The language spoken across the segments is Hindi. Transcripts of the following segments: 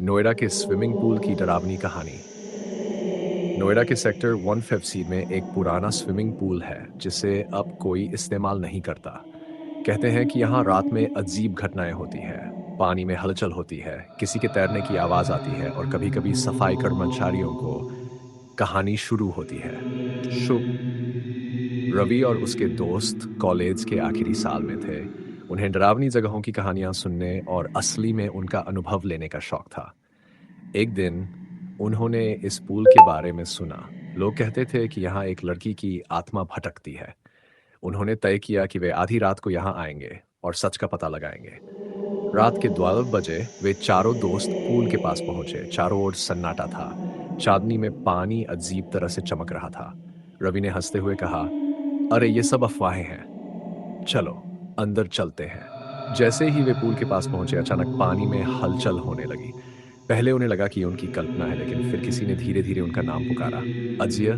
नोएडा के स्विमिंग पूल की डरावनी कहानी। नोएडा के सेक्टर 150 में एक पुराना स्विमिंग पूल है जिसे अब कोई इस्तेमाल नहीं करता। कहते हैं कि यहाँ रात में अजीब घटनाएं होती है। पानी में हलचल होती है, किसी के तैरने की आवाज आती है और कभी-कभी सफाई कर्मचारियों को कहानी शुरू होती है। शुभ रवि और उसके दोस्त कॉलेज के आखिरी साल में थे। उन्हें डरावनी जगहों की कहानियां सुनने और असली में उनका अनुभव लेने का शौक था। एक दिन उन्होंने इस पुल के बारे में सुना। लोग कहते थे कि यहाँ एक लड़की की आत्मा भटकती है। उन्होंने तय किया कि वे आधी रात को यहाँ आएंगे और सच का पता लगाएंगे। रात के 12 बजे वे चारों दोस्त पूल के पास पहुंचे। चारों ओर सन्नाटा था। चांदनी में पानी अजीब तरह से चमक रहा था। रवि ने हंसते हुए कहा, अरे ये सब अफवाहें हैं, चलो अंदर चलते हैं। जैसे ही वे पूल के पास पहुंचे अचानक पानी में हलचल होने लगी। पहले उन्हें लगा कि ये उनकी कल्पना है, लेकिन फिर किसी ने धीरे धीरे उनका नाम पुकारा। अजय,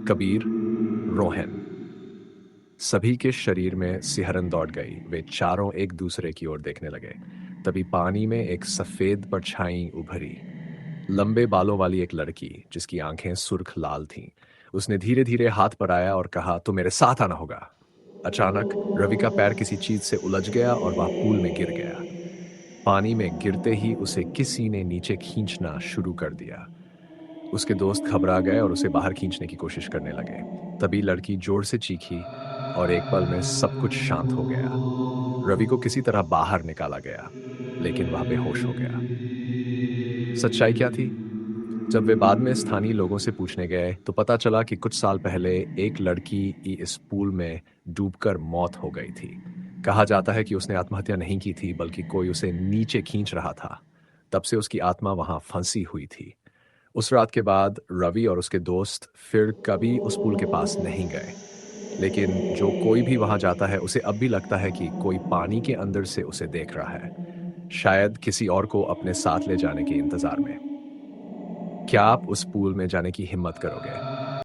कबीर, रोहन। सभी के शरीर में सिहरन दौड़ गई। वे चारों एक दूसरे की ओर देखने लगे। तभी पानी में एक सफेद परछाई उभरी। लंबे बालों वाली एक लड़की जिसकी आंखें सुर्ख लाल थीं। उसने धीरे धीरे हाथ बढ़ाया और कहा, तो मेरे साथ आना होगा। अचानक रवि का पैर किसी चीज से उलझ गया और वह पूल में गिर गया। पानी में गिरते ही उसे किसी ने नीचे खींचना शुरू कर दिया। उसके दोस्त घबरा गए और उसे बाहर खींचने की कोशिश करने लगे। तभी लड़की जोर से चीखी और एक पल में सब कुछ शांत हो गया। रवि को किसी तरह बाहर निकाला गया, लेकिन वह बेहोश हो गया। सच्चाई क्या थी? जब वे बाद में स्थानीय लोगों से पूछने गए तो पता चला कि कुछ साल पहले एक लड़की की इस पूल में डूबकर मौत हो गई थी। कहा जाता है कि उसने आत्महत्या नहीं की थी, बल्कि कोई उसे नीचे खींच रहा था। तब से उसकी आत्मा वहां फंसी हुई थी। उस रात के बाद रवि और उसके दोस्त फिर कभी उस पुल के पास नहीं गए। लेकिन जो कोई भी वहां जाता है उसे अब भी लगता है कि कोई पानी के अंदर से उसे देख रहा है, शायद किसी और को अपने साथ ले जाने के इंतजार में। क्या आप उस पूल में जाने की हिम्मत करोगे?